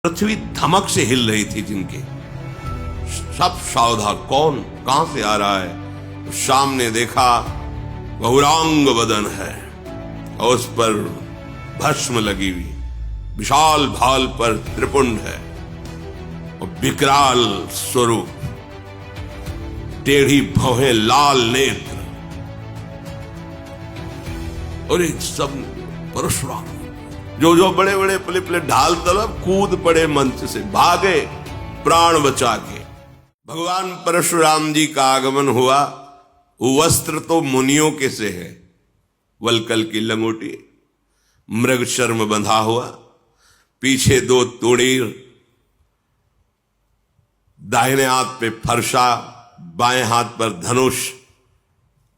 पृथ्वी धमक से हिल रही थी जिनके, सब सावधान, कौन कहां से आ रहा है। तो सामने देखा बहुरांग बदन है और उस पर भस्म लगी हुई, विशाल भाल पर त्रिपुंड है और विकराल स्वरूप, टेढ़ी भौहें, लाल नेत्र, और एक सब परशुराम जो बड़े बड़े पले पले ढाल तलब कूद पड़े मंच से, भागे प्राण बचा के। भगवान परशुराम जी का आगमन हुआ। वस्त्र तो मुनियों के से है, वलकल की लंगोटी, मृग शर्म बंधा हुआ, पीछे 2 तोड़ीर, दाहिने हाथ पे फरसा, बाएं हाथ पर धनुष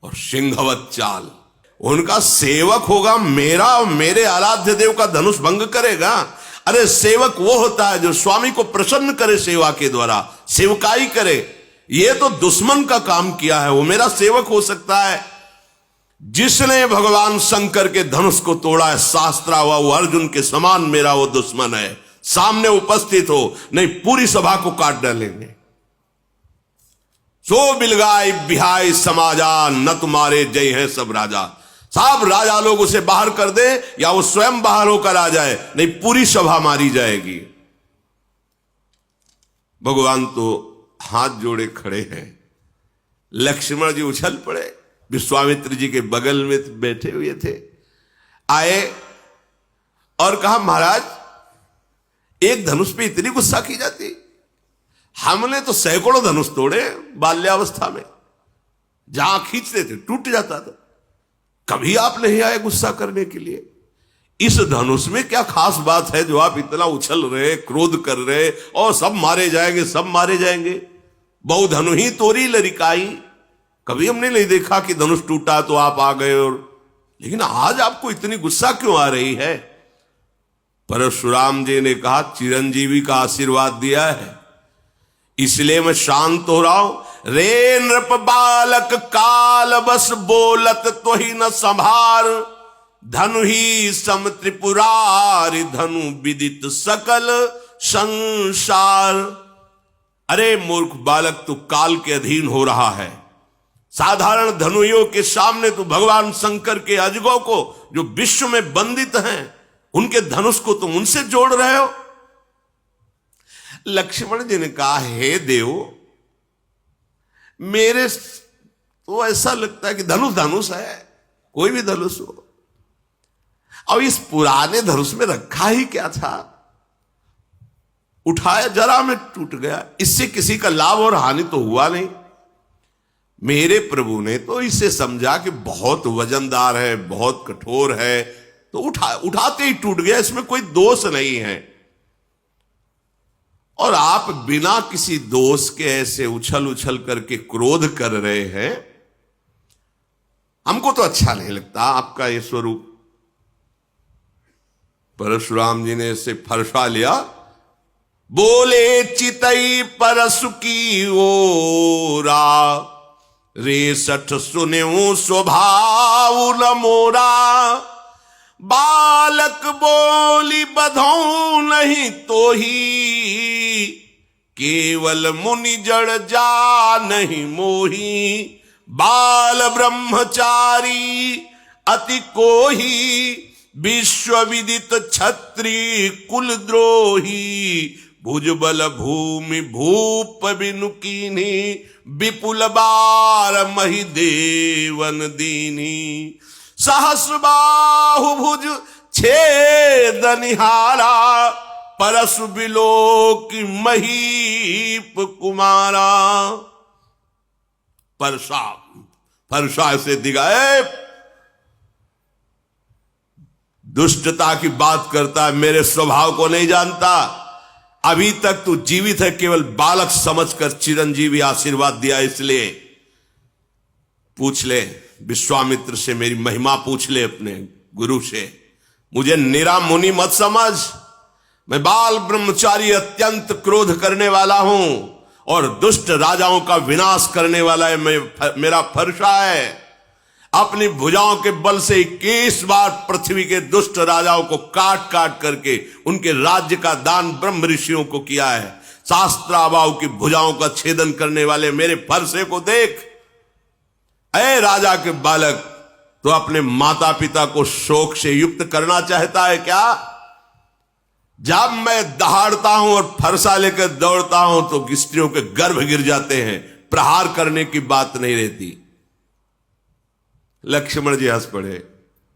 और सिंहवत चाल। उनका सेवक होगा मेरा और मेरे आराध्य देव का धनुष भंग करेगा। अरे सेवक वो होता है जो स्वामी को प्रसन्न करे, सेवा के द्वारा सेवकाई करे। ये तो दुश्मन का काम किया है, वो मेरा सेवक हो सकता है। जिसने भगवान शंकर के धनुष को तोड़ा है, शास्त्रा हुआ, वो अर्जुन के समान मेरा वो दुश्मन है। सामने उपस्थित हो, नहीं पूरी सभा को काट डालेंगे। सो बिलगाई बिहाई समाजा, न तुम्हारे जय हैं सब राजा। सब राजा लोग उसे बाहर कर दे या वो स्वयं बाहर होकर आ जाए, नहीं पूरी सभा मारी जाएगी। भगवान तो हाथ जोड़े खड़े हैं। लक्ष्मण जी उछल पड़े, विश्वामित्र जी के बगल में बैठे हुए थे, आए और कहा महाराज एक धनुष पे इतनी गुस्सा की जाती, हमने तो सैकड़ों धनुष तोड़े बाल्यावस्था में, जहां खींचते थे टूट जाता था, कभी आप नहीं आए गुस्सा करने के लिए। इस धनुष में क्या खास बात है जो आप इतना उछल रहे, क्रोध कर रहे, और सब मारे जाएंगे, सब मारे जाएंगे। बहु धनु ही तोरी लरिकाई, कभी हमने नहीं देखा कि धनुष टूटा तो आप आ गए, और लेकिन आज आपको इतनी गुस्सा क्यों आ रही है। परशुराम जी ने कहा चिरंजीवी का आशीर्वाद दिया है इसलिए मैं शांत हो रहा हूं। रे नृप बालक काल बस बोलत तो ही न संभार, धनु ही सम त्रिपुरारि धनु विदित सकल संसार। अरे मूर्ख बालक, तू काल के अधीन हो रहा है। साधारण धनुइयों के सामने तू भगवान शंकर के अजगों को जो विश्व में बंदित हैं, उनके धनुष को तुम उनसे जोड़ रहे हो। लक्ष्मण जी ने कहा हे देव, मेरे तो ऐसा लगता है कि धनुष धनुष है, कोई भी धनुष हो। अब इस पुराने धनुष में रखा ही क्या था, उठाया जरा में टूट गया, इससे किसी का लाभ और हानि तो हुआ नहीं। मेरे प्रभु ने तो इसे समझा कि बहुत वजनदार है, बहुत कठोर है, तो उठाते ही टूट गया, इसमें कोई दोष नहीं है। और आप बिना किसी दोष के ऐसे उछल उछल करके क्रोध कर रहे हैं, हमको तो अच्छा नहीं लगता आपका ये स्वरूप। परशुराम जी ने इसे फरसा लिया, बोले चितई परसु की ओरा, रे सठ सुन्यो स्वभाव न मोरा। बालक बोली बधौ नहीं तो ही, केवल मुनि जड़ जा नहीं मोही। बाल ब्रह्मचारी अति कोही, विश्व विदित क्षत्रिय कुल द्रोही। भुजबल भूमि भूप बिनु कीन्ही, विपुल बार मही देवन दीनी। सहस्र बाहु भुज छेद निहारा, परसु बिलोक महीप कुमारा। परसा से दिगाए, दुष्टता की बात करता है, मेरे स्वभाव को नहीं जानता। अभी तक तू जीवित है केवल बालक समझकर चिरंजीवी आशीर्वाद दिया, इसलिए पूछ ले विश्वामित्र से, मेरी महिमा पूछ ले अपने गुरु से। मुझे निरा मुनि मत समझ, मैं बाल ब्रह्मचारी अत्यंत क्रोध करने वाला हूं और दुष्ट राजाओं का विनाश करने वाला है, मेरा फरसा है। अपनी भुजाओं के बल से 21 बार पृथ्वी के दुष्ट राजाओं को काट काट करके उनके राज्य का दान ब्रह्म ऋषियों को किया है। शास्त्राबाओं की भुजाओं का छेदन करने वाले मेरे फरसे को देख। ऐ राजा के बालक, तो अपने माता पिता को शोक से युक्त करना चाहता है क्या? जब मैं दहाड़ता हूं और फरसा लेकर दौड़ता हूं तो स्त्रियों के गर्भ गिर जाते हैं, प्रहार करने की बात नहीं रहती। लक्ष्मण जी हंस पड़े,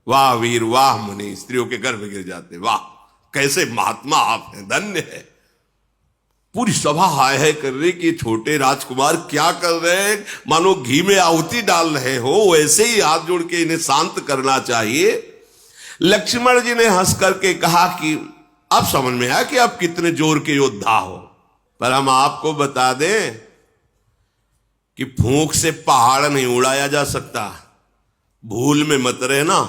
वाह वीर वाह मुनि, स्त्रियों के गर्भ गिर जाते, वाह कैसे महात्मा आप हैं, धन्य है। पूरी सभा हाय है कर रही कि छोटे राजकुमार क्या कर रहे हैं, मानो घी में आहुति डाल रहे हो, वैसे ही हाथ जोड़ के इन्हें शांत करना चाहिए। लक्ष्मण जी ने हंस करके कहा कि अब समझ में आया कि आप कितने जोर के योद्धा हो, पर हम आपको बता दें कि फूंक से पहाड़ नहीं उड़ाया जा सकता। भूल में मत रहना,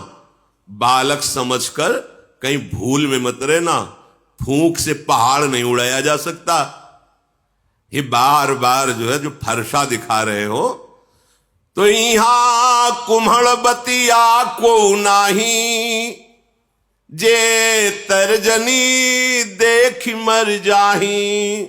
बालक समझकर कहीं भूल में मत रहना। फूंक से पहाड़ नहीं उड़ाया जा सकता। ये बार बार जो है जो फरसा दिखा रहे हो, तो यहां कुम्हड़ बतिया को नाही, जे तर्जनी देख मर जाही।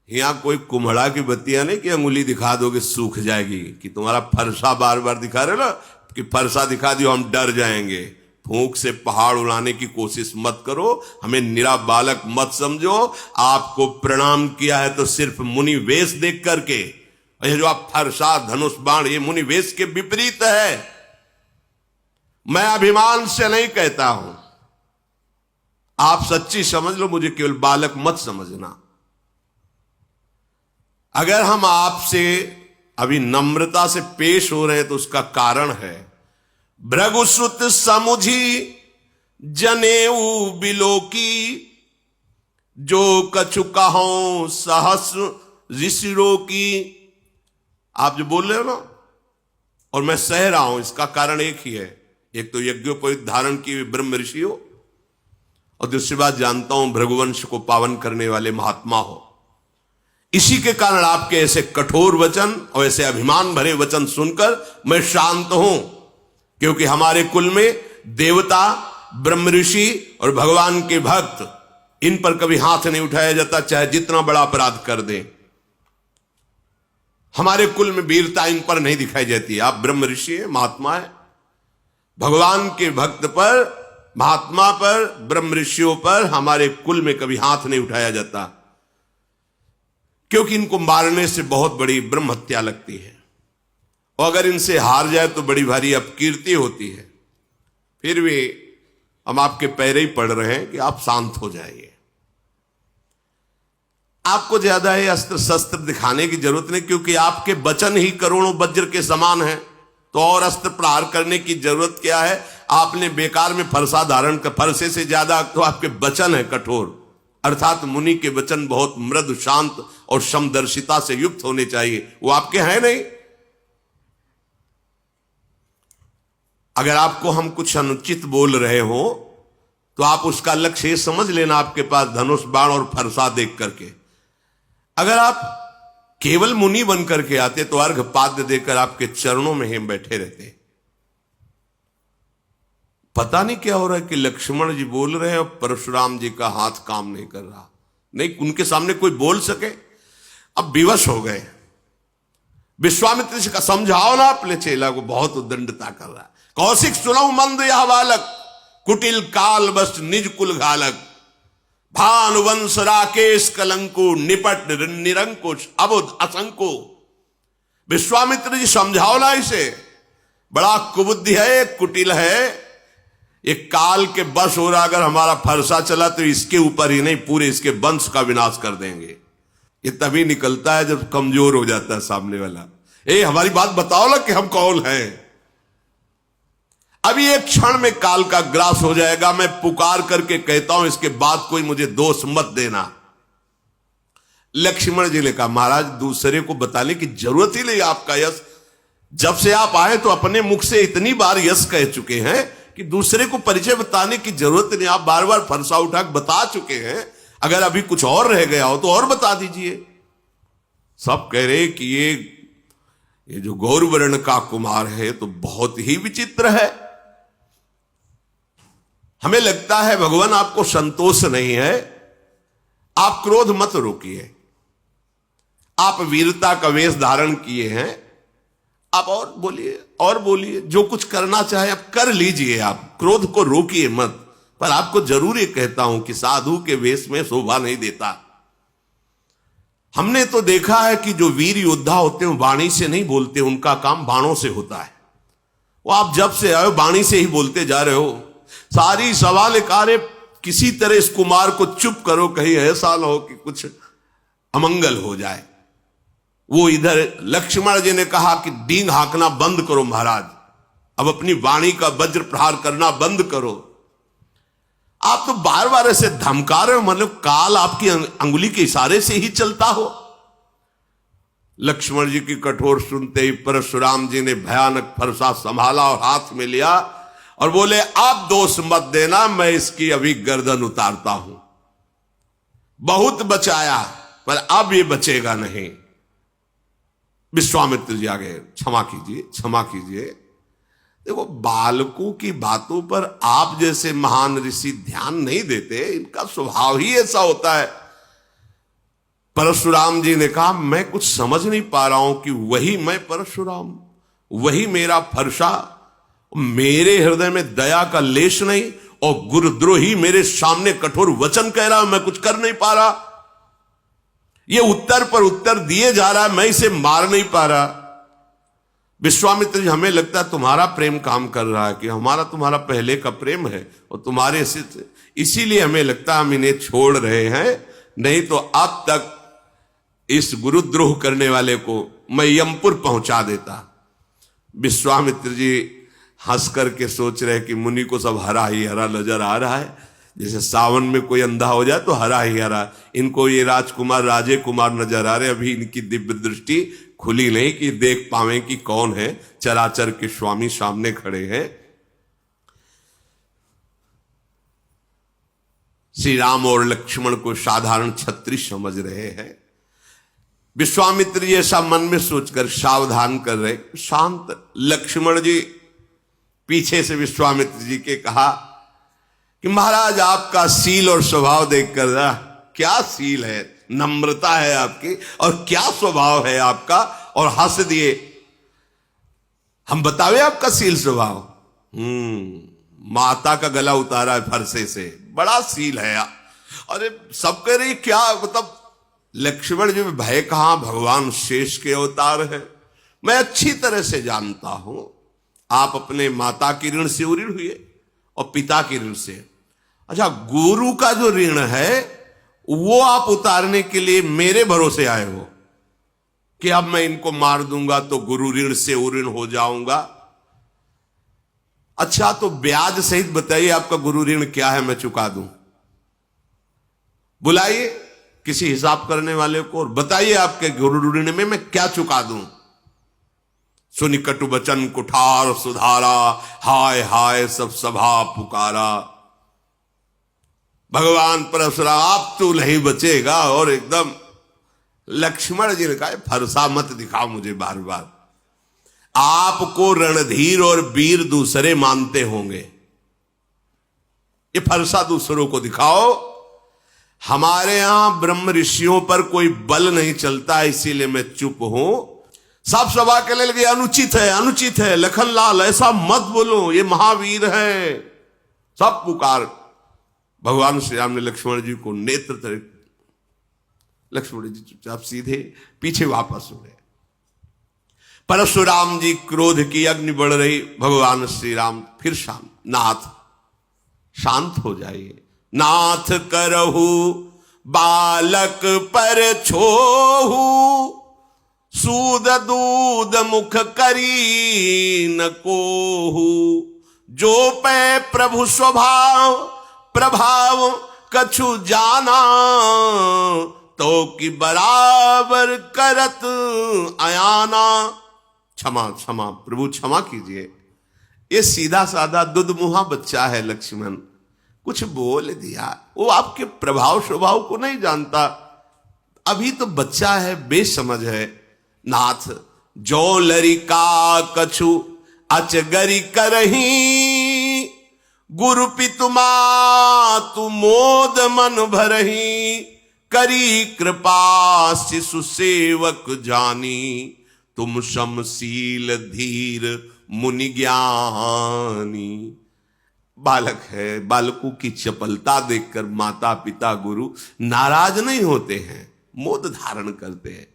यहां कोई कुम्हड़ा की बत्तियां नहीं कि अंगुली दिखा दोगे सूख जाएगी, कि तुम्हारा फरसा बार बार दिखा रहे ना कि फरसा दिखा दियो हम डर जाएंगे। फूंक से पहाड़ उड़ाने की कोशिश मत करो, हमें निरा बालक मत समझो। आपको प्रणाम किया है तो सिर्फ मुनि वेश देख करके। ये जो आप फरसा धनुष बाण, ये मुनि वेश के विपरीत है। मैं अभिमान से नहीं कहता हूं, आप सच्ची समझ लो, मुझे केवल बालक मत समझना। अगर हम आपसे अभी नम्रता से पेश हो रहे हैं तो उसका कारण है, भृगुसुत समुझी जनेऊ बिलोकी, जो कछु कहो सहस्र ऋषिरों की। आप जो बोल रहे हो ना, और मैं सह रहा हूं, इसका कारण एक ही है। एक तो यज्ञोपवीत धारण की ब्रह्म ऋषि हो, और दूसरी बात जानता हूं भृगुवंश को पावन करने वाले महात्मा हो। इसी के कारण आपके ऐसे कठोर वचन और ऐसे अभिमान भरे वचन सुनकर मैं शांत हूं, क्योंकि हमारे कुल में देवता, ब्रह्म ऋषि और भगवान के भक्त, इन पर कभी हाथ नहीं उठाया जाता, चाहे जितना बड़ा अपराध कर दें। हमारे कुल में वीरता इन पर नहीं दिखाई जाती। आप ब्रह्म ऋषि है, महात्मा है, भगवान के भक्त पर, महात्मा पर, ब्रह्म ऋषियों पर हमारे कुल में कभी हाथ नहीं उठाया जाता, क्योंकि इनको मारने से बहुत बड़ी ब्रह्म हत्या लगती है, और अगर इनसे हार जाए तो बड़ी भारी अपकीर्ति होती है। फिर भी हम आपके पैरे ही पड़ रहे हैं कि आप शांत हो जाइए। आपको ज्यादा ये अस्त्र शस्त्र दिखाने की जरूरत नहीं, क्योंकि आपके वचन ही करोड़ों वज्र के समान है, तो और अस्त्र प्रहार करने की जरूरत क्या है? आपने बेकार में फरसा धारण कर, फरसे से ज्यादा तो आपके वचन है कठोर, अर्थात मुनि के वचन बहुत मृदु, शांत और समदर्शिता से युक्त होने चाहिए। वो आपके हैं नहीं। अगर आपको हम कुछ अनुचित बोल रहे हो तो आप उसका लक्ष्य समझ लेना, आपके पास धनुष बाण और फरसा देख करके। अगर आप केवल मुनि बन करके आते तो अर्घ पाद्य देकर आपके चरणों में हम बैठे रहते। पता नहीं क्या हो रहा है कि लक्ष्मण जी बोल रहे हैं और परशुराम जी का हाथ काम नहीं कर रहा। नहीं, उनके सामने कोई बोल सके। अब विवश हो गए। विश्वामित्र जी का समझाओ ना अपने चेला को, बहुत उद्दंडता कर रहा है। कौशिक सुनऊ मंद यह बालक, कुटिल काल बस निज कुल घालक, भानुवंश राकेश कलंको, निपट निरंकुश अबुध असंको। विश्वामित्र जी समझाओ ना इसे, बड़ा कुबुद्धि है, कुटिल है, एक काल के बस हो रहा। अगर हमारा फरसा चला तो इसके ऊपर ही नहीं, पूरे इसके वंश का विनाश कर देंगे। ये तभी निकलता है जब कमजोर हो जाता है सामने वाला। हमारी बात बताओ ना कि हम कौन हैं। अभी एक क्षण में काल का ग्रास हो जाएगा। मैं पुकार करके कहता हूं, इसके बाद कोई मुझे दोष मत देना। लक्ष्मण जी ने कहा, महाराज दूसरे को बताने की जरूरत ही नहीं। आपका यश, जब से आप आए तो अपने मुख से इतनी बार यश कह चुके हैं कि दूसरे को परिचय बताने की जरूरत नहीं। आप बार बार फरसा उठा बता चुके हैं। अगर अभी कुछ और रह गया हो तो और बता दीजिए। सब कह रहे कि ये जो गौरवर्ण का कुमार है तो बहुत ही विचित्र है। हमें लगता है भगवान आपको संतोष नहीं है, आप क्रोध मत रोकिए। आप वीरता का वेश धारण किए हैं, आप और बोलिए, जो कुछ करना चाहे आप कर लीजिए, आप क्रोध को रोकिए मत। पर आपको जरूर ये कहता हूं कि साधु के वेश में शोभा नहीं देता। हमने तो देखा है कि जो वीर योद्धा होते हैं वाणी से नहीं बोलते, उनका काम बाणों से होता है। वो आप जब से आए वाणी से ही बोलते जा रहे हो। सारी सवाल कार्य किसी तरह इस कुमार को चुप करो, कहीं ऐसा ना हो कि कुछ अमंगल हो जाए। वो इधर लक्ष्मण जी ने कहा कि डींग हाँकना बंद करो महाराज, अब अपनी वाणी का वज्र प्रहार करना बंद करो। आप तो बार बार ऐसे धमका रहे हो, मतलब काल आपकी अंगुली के इशारे से ही चलता हो। लक्ष्मण जी की कठोर सुनते ही परशुराम जी ने भयानक फरसा संभाला और हाथ में लिया और बोले, आप दोष मत देना, मैं इसकी अभी गर्दन उतारता हूं। बहुत बचाया पर अब ये बचेगा नहीं। विश्वामित्र जी आ गए, क्षमा कीजिए, क्षमा कीजिए। देखो, बालकों की बातों पर आप जैसे महान ऋषि ध्यान नहीं देते, इनका स्वभाव ही ऐसा होता है। परशुराम जी ने कहा, मैं कुछ समझ नहीं पा रहा हूं कि वही मैं परशुराम, वही मेरा फरसा, मेरे हृदय में दया का लेश नहीं, और गुरुद्रोही मेरे सामने कठोर वचन कह रहा, मैं कुछ कर नहीं पा रहा। ये उत्तर पर उत्तर दिए जा रहा है, मैं इसे मार नहीं पा रहा। विश्वामित्र जी, हमें लगता है तुम्हारा प्रेम काम कर रहा है, कि हमारा तुम्हारा पहले का प्रेम है और तुम्हारे इसीलिए हमें लगता है हम इन्हें छोड़ रहे हैं, नहीं तो अब तक इस गुरुद्रोह करने वाले को मैं यमपुर पहुंचा देता। विश्वामित्र जी हंस करके सोच रहे कि मुनि को सब हरा ही हरा नजर आ रहा है, जैसे सावन में कोई अंधा हो जाए तो हरा ही हरा। इनको ये राजकुमार राजे कुमार नजर आ रहे, अभी इनकी दिव्य दृष्टि खुली नहीं कि देख पावे कि कौन है, चराचर के स्वामी सामने खड़े हैं। श्री राम और लक्ष्मण को साधारण क्षत्रिय समझ रहे हैं। विश्वामित्र जी ऐसा मन में सोचकर सावधान कर रहे, शांत। लक्ष्मण जी पीछे से विश्वामित्र जी के कहा कि महाराज, आपका सील और स्वभाव देखकर ना, क्या सील है, नम्रता है आपकी, और क्या स्वभाव है आपका, और हंस दिए। हम बतावे आपका सील स्वभाव? माता का गला उतारा है फरसे से, बड़ा सील है। अरे सब कह रही क्या, मतलब लक्ष्मण जी में भय कहां, भगवान शेष के अवतार है। मैं अच्छी तरह से जानता हूं, आप अपने माता की ऋण से ऋण हुए और पिता की ऋण से। अच्छा, गुरु का जो ऋण है वो आप उतारने के लिए मेरे भरोसे आए हो कि अब मैं इनको मार दूंगा तो गुरु ऋण से ऋण हो जाऊंगा। अच्छा, तो ब्याज सहित बताइए आपका गुरु ऋण क्या है, मैं चुका दूं। बुलाइए किसी हिसाब करने वाले को और बताइए आपके गुरु ऋण में मैं क्या चुका दूं। सुनि कटु बचन कुठार सुधारा, हाय हाय सब सभा पुकारा। भगवान परशुराम, आप तो नहीं बचेगा। और एकदम लक्ष्मण जी ने कहा, फरसा मत दिखाओ मुझे बार बार। आपको रणधीर और वीर दूसरे मानते होंगे, ये फरसा दूसरों को दिखाओ। हमारे यहां ब्रह्म ऋषियों पर कोई बल नहीं चलता, इसीलिए मैं चुप हूं। सब सभा के लिए लगे, अनुचित है, अनुचित है, लखनलाल ऐसा मत बोलो, ये महावीर है। सब पुकार। भगवान श्री राम ने लक्ष्मण जी को नेत्र तरह, लक्ष्मण जी चुपचाप सीधे पीछे वापस हो गए। परशुराम जी क्रोध की अग्नि बढ़ रही। भगवान श्री राम फिर शांत, नाथ शांत हो जाइए, नाथ करहु बालक पर छोहू, सूद दूध मुख करी न कोहू, जो पै प्रभु स्वभाव प्रभाव कछु जाना, तो कि बराबर करत अयाना। क्षमा क्षमा प्रभु, क्षमा कीजिए। ये सीधा साधा दुधमुहा बच्चा है लक्ष्मण, कुछ बोल दिया, वो आपके प्रभाव स्वभाव को नहीं जानता, अभी तो बच्चा है, बेसमझ है। नाथ जो लरिका कछु अचगरी करही, गुरु पितु मातु मोद मन भरही, करी कृपा शिशु सेवक जानी, तुम समशील धीर मुनि ज्ञानी। बालक है, बालकों की चपलता देखकर माता पिता गुरु नाराज नहीं होते हैं, मोद धारण करते हैं।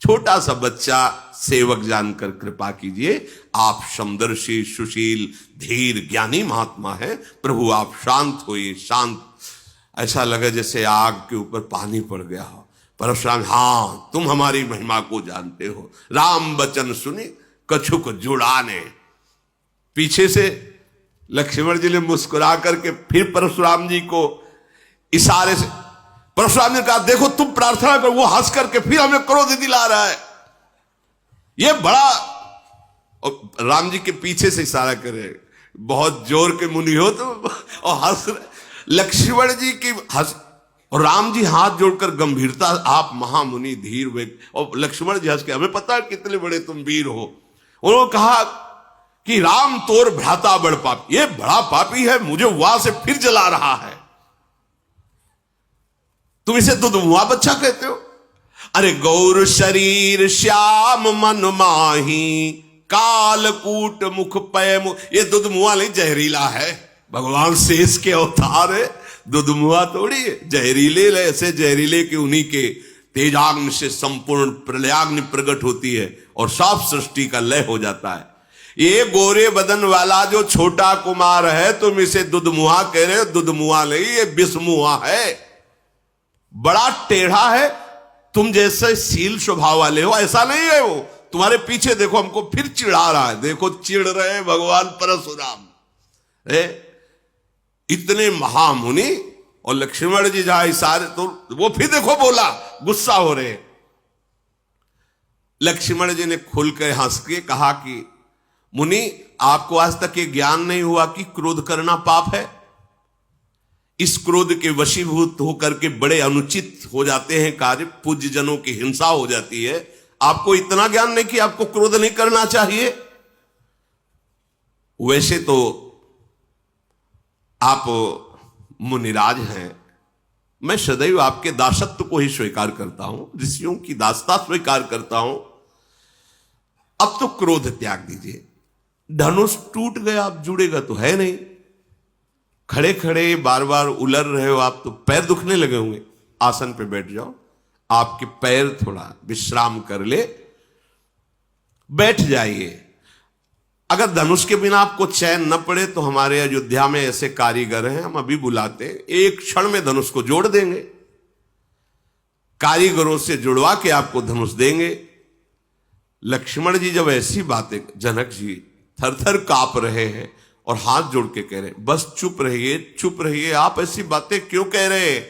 छोटा सा बच्चा सेवक जानकर कृपा कीजिए, आप समदर्शी सुशील धीर ज्ञानी महात्मा है, प्रभु आप शांत होइए। शांत ऐसा लगे जैसे आग के ऊपर पानी पड़ गया हो। परशुराम, हाँ तुम हमारी महिमा को जानते हो, राम वचन सुनी कछुक जुड़ाने। पीछे से लक्ष्मण जी ने मुस्कुरा करके फिर परशुराम जी को इशारे से, परशुराम ने कहा देखो तुम प्रार्थना करो, वो हंस करके फिर हमें क्रोध दिला रहा है। ये बड़ा, और राम जी के पीछे से इशारा करे, बहुत जोर के मुनि हो तो, और हंस लक्ष्मण जी की हंस, और राम जी हाथ जोड़कर गंभीरता, आप महामुनि धीर वे, और लक्ष्मण जी हंस के, हमें पता है कितने बड़े तुम वीर हो। उन्होंने कहा कि राम तोर भ्राता बड़ पापी, ये बड़ा पापी है, मुझे वहां से फिर जला रहा है, तुम इसे दुधमुआ बच्चा कहते हो। अरे गौर शरीर श्याम मन माही, कालकूट मुख पय मुख, ये दुधमुआ नहीं जहरीला है, भगवान शेष के अवतार है, दुधमुआ थोड़ी है। जहरीले ऐसे जहरीले कि उन्हीं के तेजाग्नि से संपूर्ण प्रलयाग्नि प्रकट होती है और सब सृष्टि का लय हो जाता है। ये गोरे बदन वाला जो छोटा कुमार है, तुम इसे दुधमुआ कह रहे हो, दुधमुआ नहीं, ये विषमुआ है, बड़ा टेढ़ा है, तुम जैसे शील स्वभाव वाले हो ऐसा नहीं है वो। तुम्हारे पीछे देखो, हमको फिर चिढ़ा रहा है, देखो चिढ़ रहे भगवान परशुराम। इतने महामुनि और लक्ष्मण जी जहां इशारे, तो वो फिर देखो बोला, गुस्सा हो रहे। लक्ष्मण जी ने खुलकर हंस के कहा कि मुनि, आपको आज तक ये ज्ञान नहीं हुआ कि क्रोध करना पाप है? इस क्रोध के वशीभूत होकर के बड़े अनुचित हो जाते हैं कार्य, पूज्य जनों की हिंसा हो जाती है। आपको इतना ज्ञान नहीं कि आपको क्रोध नहीं करना चाहिए? वैसे तो आप मुनिराज हैं, मैं सदैव आपके दासत्व को ही स्वीकार करता हूं, ऋषियों की दासता स्वीकार करता हूं। अब तो क्रोध त्याग दीजिए, धनुष टूट गया, अब जुड़ेगा तो है नहीं। खड़े खड़े बार बार उलर रहे हो आप, तो पैर दुखने लगे होंगे, आसन पे बैठ जाओ, आपके पैर थोड़ा विश्राम कर ले, बैठ जाइए। अगर धनुष के बिना आपको चैन न पड़े तो हमारे अयोध्या में ऐसे कारीगर हैं, हम अभी बुलाते हैं, एक क्षण में धनुष को जोड़ देंगे, कारीगरों से जुड़वा के आपको धनुष देंगे। लक्ष्मण जी जब ऐसी बातें, जनक जी थर थर कांप रहे हैं और हाथ जोड़ के कह रहे हैं, बस चुप रहिए, चुप रहिए, आप ऐसी बातें क्यों कह रहे हैं?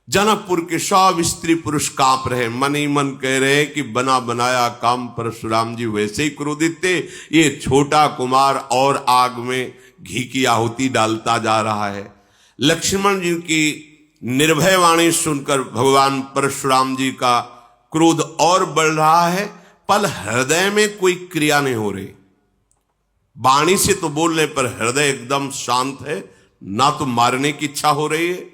जनकपुर के सब स्त्री पुरुष कांप रहे, मन ही मन कह रहे हैं कि बना बनाया काम परशुराम जी वैसे ही क्रोधित थे, ये छोटा कुमार और आग में घी की आहुति डालता जा रहा है। लक्ष्मण जी की निर्भय वाणी सुनकर भगवान परशुराम जी का क्रोध और बढ़ रहा है, पर हृदय में कोई क्रिया नहीं हो रही। वाणी से तो बोलने पर हृदय एकदम शांत है, ना तो मारने की इच्छा हो रही है,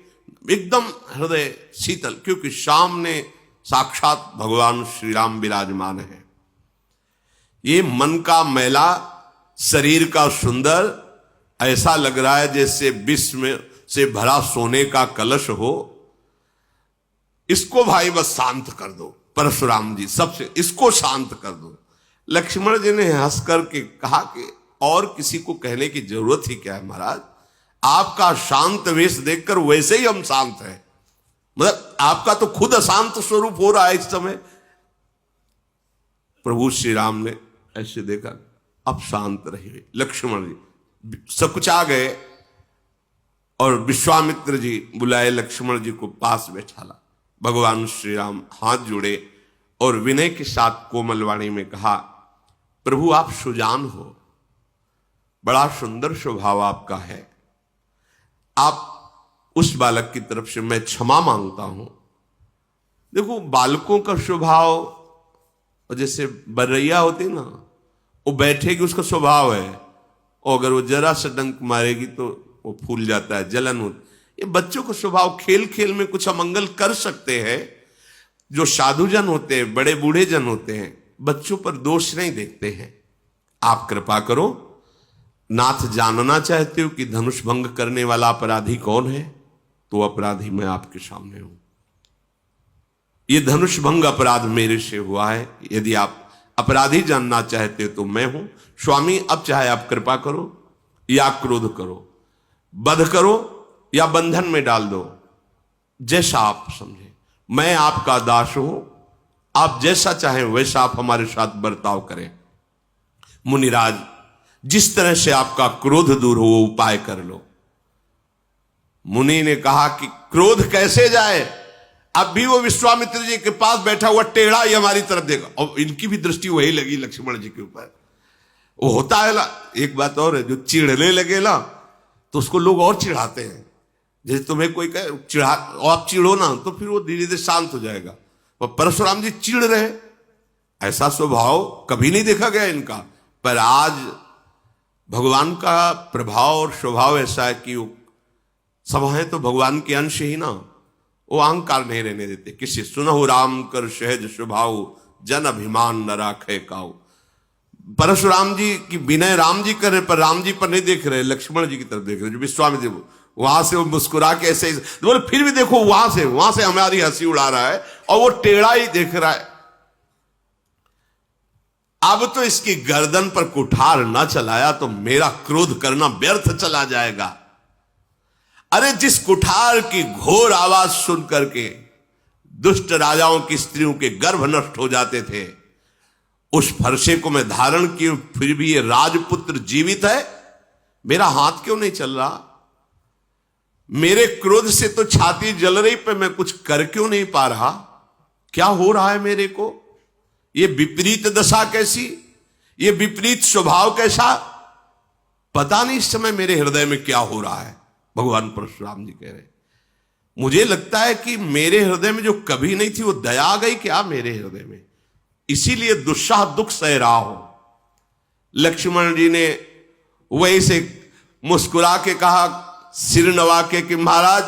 एकदम हृदय शीतल, क्योंकि सामने साक्षात भगवान श्री राम विराजमान है। ये मन का मैला, शरीर का सुंदर, ऐसा लग रहा है जैसे विष में से भरा सोने का कलश हो। इसको भाई बस शांत कर दो, परशुराम जी सबसे इसको शांत कर दो। लक्ष्मण जी ने हंस करके कहा कि और किसी को कहने की जरूरत ही क्या है महाराज, आपका शांत वेश देखकर वैसे ही हम शांत हैं, मतलब आपका तो खुद अशांत स्वरूप हो रहा है इस समय। प्रभु श्री राम ने ऐसे देखा, अब शांत रहिए। लक्ष्मण जी सकुचा गए और विश्वामित्र जी बुलाए, लक्ष्मण जी को पास बैठाला। भगवान श्री राम हाथ जोड़े और विनय के साथ कोमल वाणी में कहा, प्रभु आप सुजान हो, बड़ा सुंदर स्वभाव आपका है, आप उस बालक की तरफ से मैं क्षमा मांगता हूं। देखो बालकों का स्वभाव और जैसे बरैया होती ना, वो बैठेगी, उसका स्वभाव है, और अगर वो जरा सा डंक मारेगी तो वो फूल जाता है, जलन होती। ये बच्चों को स्वभाव, खेल खेल में कुछ अमंगल कर सकते हैं। जो साधुजन होते हैं, बड़े बूढ़े जन होते हैं, बच्चों पर दोष नहीं देखते हैं। आप कृपा करो, नाथ जानना चाहते हो कि धनुष भंग करने वाला अपराधी कौन है, तो अपराधी मैं आपके सामने हूं। ये धनुष भंग अपराध मेरे से हुआ है। यदि आप अपराधी जानना चाहते हो तो मैं हूं। स्वामी, अब चाहे आप कृपा करो या क्रोध करो, वध करो या बंधन में डाल दो, जैसा आप समझे। मैं आपका दास हूं, आप जैसा चाहें वैसा आप हमारे साथ बर्ताव करें। मुनिराज, जिस तरह से आपका क्रोध दूर हो वो उपाय कर लो। मुनि ने कहा कि क्रोध कैसे जाए? अब भी वो विश्वामित्र जी के पास बैठा हुआ टेढ़ा ही हमारी तरफ देखा, और इनकी भी दृष्टि वही लगी लक्ष्मण जी के ऊपर। वो होता है ना, एक बात और है, जो चिढ़ने लगे ना तो उसको लोग और चिढ़ाते हैं। जैसे तुम्हें कोई कहे चिढ़ा, और आप चिढ़ो ना तो फिर वो धीरे धीरे शांत हो जाएगा। और परशुराम जी चिढ़ रहे, ऐसा स्वभाव कभी नहीं देखा गया इनका। पर आज भगवान का प्रभाव और स्वभाव ऐसा है कि वो सब हैं तो भगवान के अंश ही ना, वो अहंकार नहीं रहने देते। किसी सुनहु राम कर सहज स्वभाव, जन अभिमान न राखे काऊ। परशुराम जी की विनय राम जी कर रहे, पर राम जी पर नहीं देख रहे, लक्ष्मण जी की तरफ देख रहे। जो विश्वामित्र वहां से वो मुस्कुरा के ऐसे बोले, फिर भी देखो वहां से हमारी हंसी उड़ा रहा है और वो टेढ़ा ही देख रहा है। अब तो इसकी गर्दन पर कुठार ना चलाया तो मेरा क्रोध करना व्यर्थ चला जाएगा। अरे जिस कुठार की घोर आवाज सुन करके दुष्ट राजाओं की स्त्रियों के गर्भ नष्ट हो जाते थे, उस फरसे को मैं धारण किए, फिर भी ये राजपुत्र जीवित है, मेरा हाथ क्यों नहीं चल रहा? मेरे क्रोध से तो छाती जल रही, पर मैं कुछ कर क्यों नहीं पा रहा? क्या हो रहा है मेरे को? ये विपरीत दशा कैसी, ये विपरीत स्वभाव कैसा? पता नहीं इस समय मेरे हृदय में क्या हो रहा है। भगवान परशुराम जी कह रहे, मुझे लगता है कि मेरे हृदय में जो कभी नहीं थी वो दया आ गई क्या मेरे हृदय में, इसीलिए दुस्साह दुख सह रहा हो। लक्ष्मण जी ने वही से मुस्कुरा के कहा, सिर नवा के कि महाराज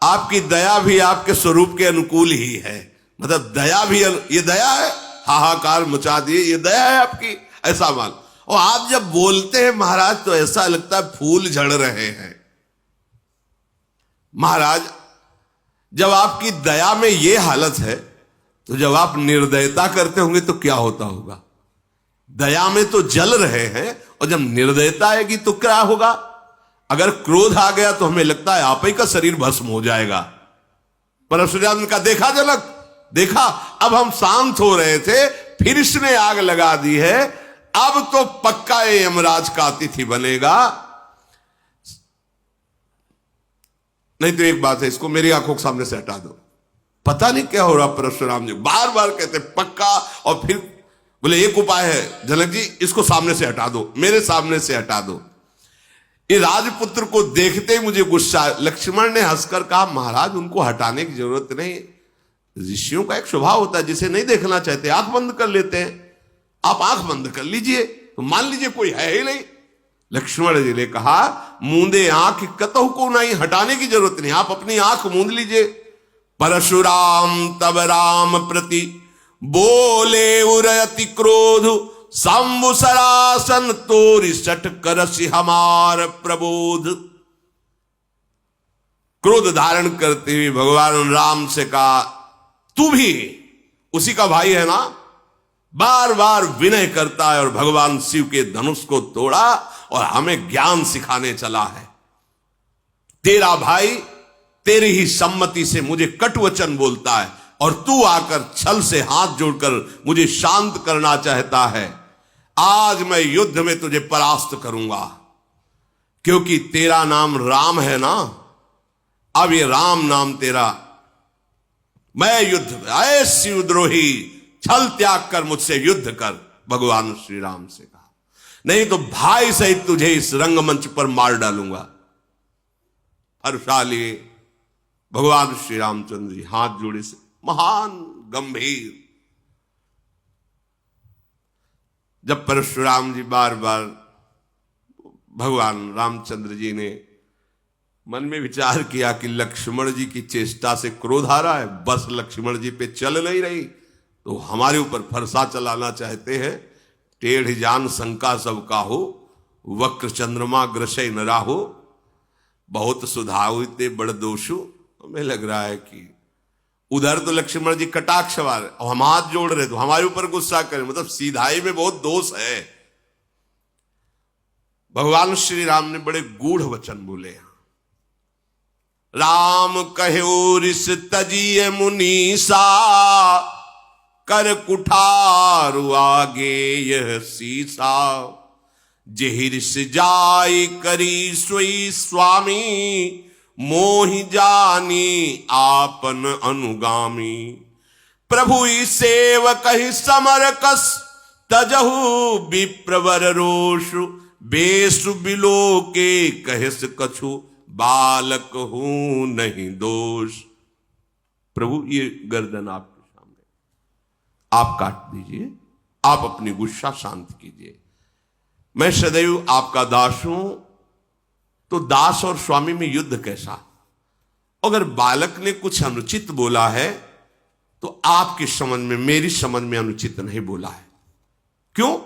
आपकी दया भी आपके स्वरूप के अनुकूल ही है। मतलब दया भी, ये दया है, हाहाकार मचा दिए, ये दया है आपकी, ऐसा मान। और आप जब बोलते हैं महाराज तो ऐसा लगता है फूल झड़ रहे हैं। महाराज जब आपकी दया में यह हालत है तो जब आप निर्दयता करते होंगे तो क्या होता होगा? दया में तो जल रहे हैं, और जब निर्दयता आएगी तो क्या होगा? अगर क्रोध आ गया तो हमें लगता है आप ही का शरीर भस्म हो जाएगा। परशुराम का देखा जनक, देखा, अब हम शांत हो रहे थे, फिर इसने आग लगा दी है, अब तो पक्का ये यमराज का अतिथि बनेगा। नहीं तो एक बात है, इसको मेरी आंखों के सामने से हटा दो। पता नहीं क्या हो रहा, परशुराम जी बार बार कहते पक्का, और फिर बोले एक उपाय है जनक जी, इसको सामने से हटा दो, मेरे सामने से हटा दो। ये राजपुत्र को देखते ही मुझे गुस्सा। लक्ष्मण ने हंसकर कहा, महाराज उनको हटाने की जरूरत नहीं, ऋषियों का एक स्वभाव होता है, जिसे नहीं देखना चाहते आंख बंद कर लेते हैं। आप आंख बंद कर लीजिए तो मान लीजिए कोई है ही नहीं। लक्ष्मण जी ने कहा, मूंदे आंख कतहु को नहीं, हटाने की जरूरत नहीं, आप अपनी आंख मूंद लीजिए। परशुराम तब राम प्रति बोले उरयति क्रोध, संवत्सरासन तोरि सठ करसि हमार प्रबोध। क्रोध धारण करते हुए भगवान राम से कहा, तू भी उसी का भाई है ना? बार बार विनय करता है और भगवान शिव के धनुष को तोड़ा और हमें ज्ञान सिखाने चला है। तेरा भाई तेरी ही सम्मति से मुझे कटुवचन बोलता है और तू आकर छल से हाथ जोड़कर मुझे शांत करना चाहता है। आज मैं युद्ध में तुझे परास्त करूंगा, क्योंकि तेरा नाम राम है ना। अब ये राम नाम तेरा, मैं युद्ध में, ऐ शिवद्रोही, छल त्याग कर मुझसे युद्ध कर, भगवान श्री राम से कहा, नहीं तो भाई सहित तुझे इस रंगमंच पर मार डालूंगा। हर्षाली भगवान श्री रामचंद्र जी हाथ जोड़े से महान गंभीर जब परशुराम जी बार बार भगवान रामचंद्र जी ने मन में विचार किया कि लक्ष्मण जी की चेष्टा से क्रोध आ रहा है, बस लक्ष्मण जी पे चल नहीं रही, तो हमारे ऊपर फरसा चलाना चाहते हैं। टेढ़ जान शंका सबका हो, वक्र चंद्रमा ग्रसय न राहो, बहुत सुधाउते बड़ दोषु। हमें लग रहा है कि उधर तो लक्ष्मण जी कटाक्ष वार और हम हाथ जोड़ रहे तो हमारे ऊपर गुस्सा करें, मतलब सीधाई में बहुत दोष है। भगवान श्री राम ने बड़े गूढ़ वचन बोले। राम कहो रिस तजिए मुनीसा, कर कुठारु आगे यह सीसा, जेहिरिस जाय करी सोई स्वामी, मोहि जानी आपन अनुगामी। प्रभु सेवक ही समर कस, तजहु विप्रवर रोषु, बेसु बिलो के कहस कछु, बालक हूं नहीं दोष। प्रभु ये गर्दन आपके सामने, आप काट दीजिए, आप अपनी गुस्सा शांत कीजिए। मैं सदैव आपका दास हूं, तो दास और स्वामी में युद्ध कैसा? अगर बालक ने कुछ अनुचित बोला है तो आपकी समझ में, मेरी समझ में अनुचित नहीं बोला है। क्यों?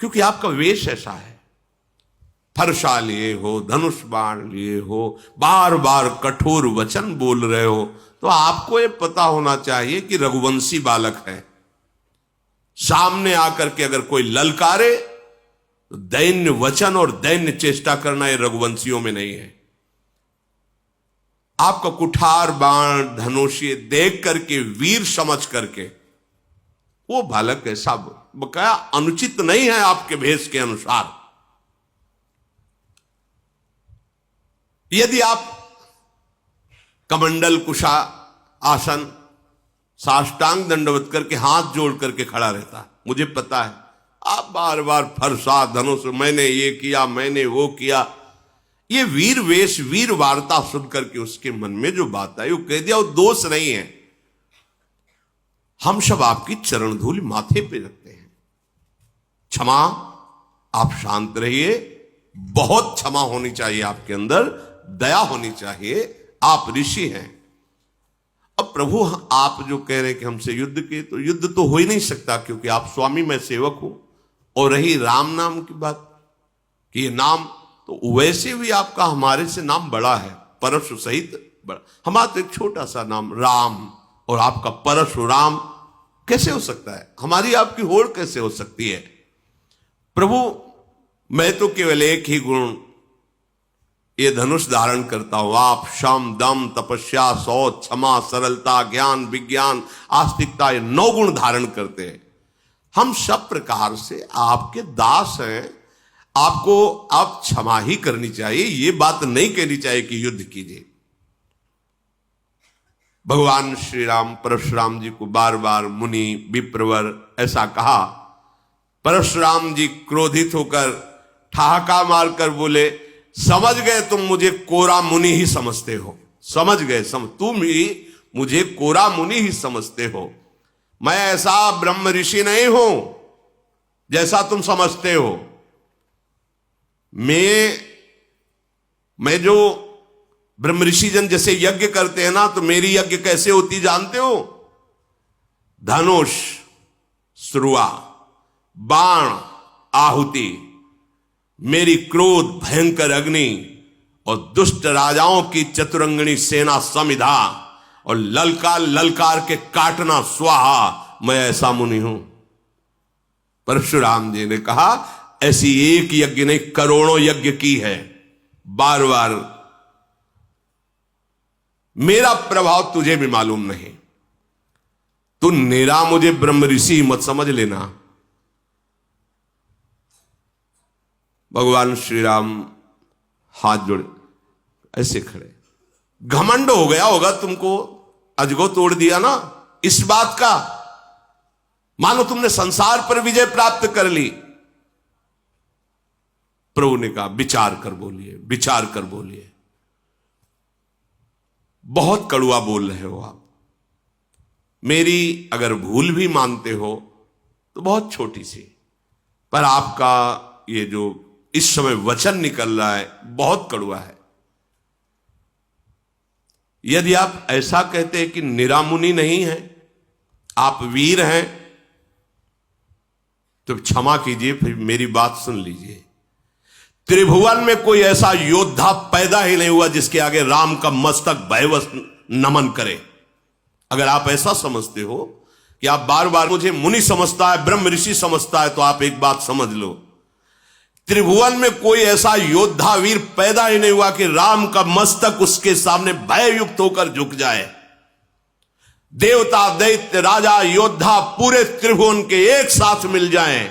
क्योंकि आपका वेश ऐसा है। फरसा लिए हो, धनुष बाण लिए हो, बार बार कठोर वचन बोल रहे हो, तो आपको यह पता होना चाहिए कि रघुवंशी बालक है। सामने आकर के अगर कोई ललकारे तो दैन्य वचन और दैन्य चेष्टा करना ये रघुवंशियों में नहीं है। आपका कुठार बाण धनुषी देख करके, वीर समझ करके वो बालक ऐसा बकाया अनुचित नहीं है आपके भेष के अनुसार। यदि आप कमंडल कुशा आसन साष्टांग दंडवत करके हाथ जोड़ करके खड़ा रहता, मुझे पता है आप बार बार फरसा धनुष, मैंने ये किया, मैंने वो किया, ये वीर वेश वीर वार्ता सुन करके उसके मन में जो बात आई वो कह दिया, वो दोष नहीं है। हम सब आपकी चरण धूल माथे पे रखते हैं। क्षमा, आप शांत रहिए, बहुत क्षमा होनी चाहिए आपके अंदर, दया होनी चाहिए, आप ऋषि हैं। अब प्रभु आप जो कह रहे हैं कि हमसे युद्ध के, तो युद्ध तो हो ही नहीं सकता, क्योंकि आप स्वामी, मैं सेवक हूं। और रही राम नाम की बात कि ये नाम, तो वैसे भी आपका हमारे से नाम बड़ा है, परशु सहित बड़ा। हमारा तो एक छोटा सा नाम राम और आपका परशुराम कैसे हो सकता है? हमारी आपकी होड़ कैसे हो सकती है? प्रभु मैं तो केवल एक ही गुण ये धनुष धारण करता हूं। आप शम दम तपस्या शौच क्षमा सरलता ज्ञान विज्ञान आस्तिकता, ये 9 गुण धारण करते हैं। हम सब प्रकार से आपके दास हैं, आपको आप क्षमा ही करनी चाहिए, ये बात नहीं कहनी चाहिए कि युद्ध कीजिए। भगवान श्री राम परशुराम जी को बार बार मुनि विप्रवर ऐसा कहा। परशुराम जी क्रोधित होकर ठहाका मारकर बोले, समझ गए तुम मुझे कोरा मुनि ही समझते हो, समझ गए, तुम ही मुझे कोरा मुनि ही समझते हो। मैं ऐसा ब्रह्म ऋषि नहीं हूं जैसा तुम समझते हो। मैं जो ब्रह्म ऋषि जन जैसे यज्ञ करते हैं ना, तो मेरी यज्ञ कैसे होती जानते हो? धनुष श्रुआ, बाण आहुति, मेरी क्रोध भयंकर अग्नि, और दुष्ट राजाओं की चतुरंगणी सेना समिधा, और ललकार ललकार के काटना स्वाहा। मैं ऐसा मुनि हूं। परशुराम जी ने कहा, ऐसी एक यज्ञ नहीं, करोड़ों यज्ञ की है। बार बार मेरा प्रभाव तुझे भी मालूम नहीं, तू नेरा मुझे ब्रह्म ऋषि मत समझ लेना। भगवान श्री राम हाथ जोड़े ऐसे खड़े, घमंड हो गया होगा तुमको, अजगो तोड़ दिया ना इस बात का, मानो तुमने संसार पर विजय प्राप्त कर ली। प्रभु ने कहा, विचार कर बोलिए, विचार कर बोलिए। बहुत कड़ुआ बोल रहे हो आप। मेरी अगर भूल भी मानते हो तो बहुत छोटी सी, पर आपका ये जो इस समय वचन निकल रहा है बहुत कड़वा है। यदि आप ऐसा कहते हैं कि निरामुनि नहीं है, आप वीर हैं, तो क्षमा कीजिए, फिर मेरी बात सुन लीजिए। त्रिभुवन में कोई ऐसा योद्धा पैदा ही नहीं हुआ जिसके आगे राम का मस्तक भयवश नमन करे। अगर आप ऐसा समझते हो कि आप बार बार मुझे मुनि समझता है, ब्रह्म ऋषि समझता है, तो आप एक बात समझ लो, त्रिभुवन में कोई ऐसा योद्धा वीर पैदा ही नहीं हुआ कि राम का मस्तक उसके सामने भययुक्त होकर झुक जाए। देवता, दैत्य, राजा, योद्धा पूरे त्रिभुवन के एक साथ मिल जाएं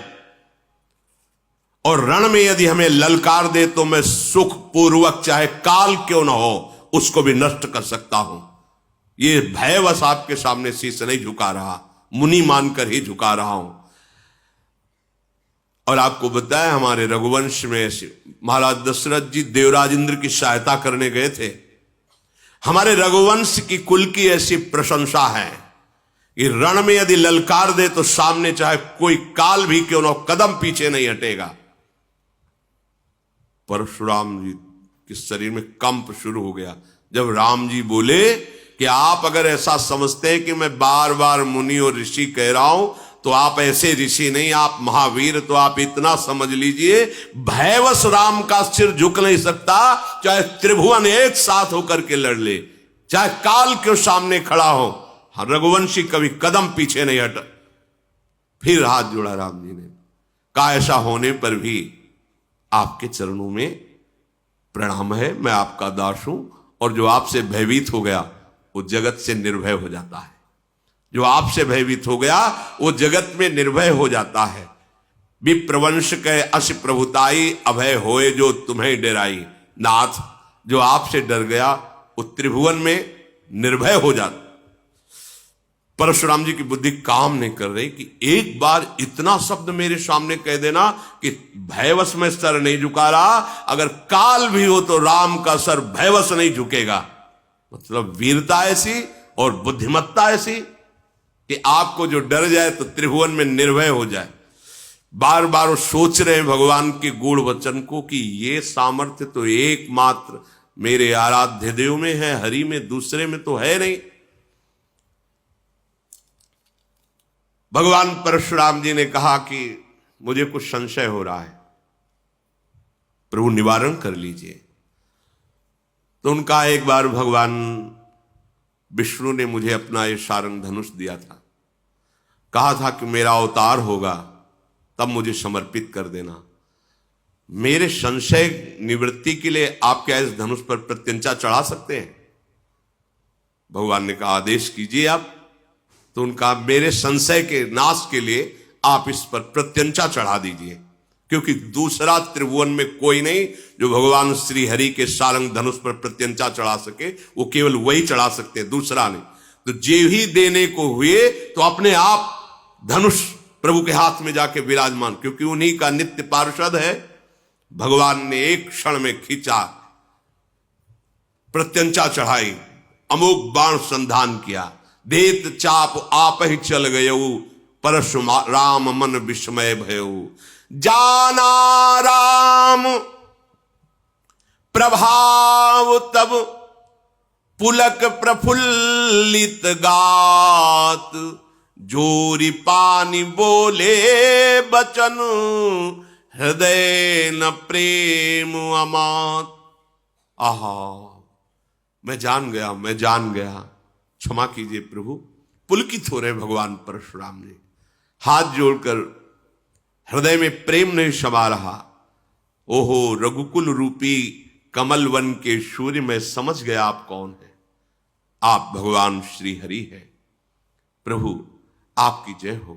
और रण में यदि हमें ललकार दे तो मैं सुखपूर्वक, चाहे काल क्यों ना हो, उसको भी नष्ट कर सकता हूं। ये भयवश आपके सामने शीश नहीं झुका रहा, मुनि मानकर ही झुका रहा हूं। और आपको बताया, हमारे रघुवंश में ऐसे महाराज दशरथ जी देवराज इंद्र की सहायता करने गए थे। हमारे रघुवंश की कुल की ऐसी प्रशंसा है कि रण में यदि ललकार दे तो सामने चाहे कोई काल भी क्यों ना, कदम पीछे नहीं हटेगा। परशुराम जी के शरीर में कंप शुरू हो गया जब राम जी बोले कि आप अगर ऐसा समझते हैं कि मैं बार बार मुनि और ऋषि कह रहा हूं, तो आप ऐसे ऋषि नहीं, आप महावीर। तो आप इतना समझ लीजिए, भयवश राम का सिर झुक नहीं सकता, चाहे त्रिभुवन एक साथ होकर के लड़ ले, चाहे काल के सामने खड़ा हो, रघुवंशी कभी कदम पीछे नहीं हटा। फिर हाथ जोड़ा राम जी ने, कहा ऐसा होने पर भी आपके चरणों में प्रणाम है, मैं आपका दास हूं, और जो आपसे भयभीत हो गया वो जगत से निर्भय हो जाता है। जो आपसे भयभीत हो गया वो जगत में निर्भय हो जाता है। विप्रवंश के अस प्रभुताई, अभय होए जो तुम्हें डराई। नाथ, जो आपसे डर गया वो त्रिभुवन में निर्भय हो जाता। परशुराम जी की बुद्धि काम नहीं कर रही कि एक बार इतना शब्द मेरे सामने कह देना कि भयवश में सर नहीं झुका रहा, अगर काल भी हो तो राम का सर भयवश नहीं झुकेगा। मतलब वीरता ऐसी और बुद्धिमत्ता ऐसी कि आपको जो डर जाए तो त्रिभुवन में निर्भय हो जाए। बार बार वो सोच रहे हैं भगवान के गूढ़ वचन को कि ये सामर्थ्य तो एकमात्र मेरे आराध्य देव में है, हरि में, दूसरे में तो है नहीं। भगवान परशुराम जी ने कहा कि मुझे कुछ संशय हो रहा है, प्रभु निवारण कर लीजिए। तो उनका एक बार भगवान विष्णु ने मुझे अपना ये सारंग धनुष दिया था, कहा था कि मेरा अवतार होगा तब मुझे समर्पित कर देना। मेरे संशय निवृत्ति के लिए आप क्या इस धनुष पर प्रत्यंचा चढ़ा सकते हैं? भगवान ने कहा आदेश कीजिए आप। तो उनका मेरे संशय के नाश के लिए आप इस पर प्रत्यंचा चढ़ा दीजिए, क्योंकि दूसरा त्रिभुवन में कोई नहीं जो भगवान श्री हरि के सारंग धनुष पर प्रत्यंचा चढ़ा सके, वो केवल वही चढ़ा सकते हैं, दूसरा नहीं। तो जे ही देने को हुए तो अपने आप धनुष प्रभु के हाथ में जाके विराजमान, क्योंकि उन्हीं का नित्य पार्षद है। भगवान ने एक क्षण में खींचा, प्रत्यंचा चढ़ाई, अमोघ बाण संधान किया, देत चाप आप ही चल गयऊ, परशुराम मन विस्मय भयऊ। जाना राम प्रभाव तब, पुलक प्रफुल्लित गात, जोरी पानी बोले बचन, हृदय न प्रेम अमात। आहा, मैं जान गया, क्षमा कीजिए प्रभु। पुलकित हो रहे भगवान परशुराम जी, हाथ जोड़कर हृदय में प्रेम नहीं समा रहा। ओहो रघुकुल रूपी कमल वन के सूर्य, में समझ गया आप कौन है। आप भगवान श्री हरि है। प्रभु आपकी जय हो।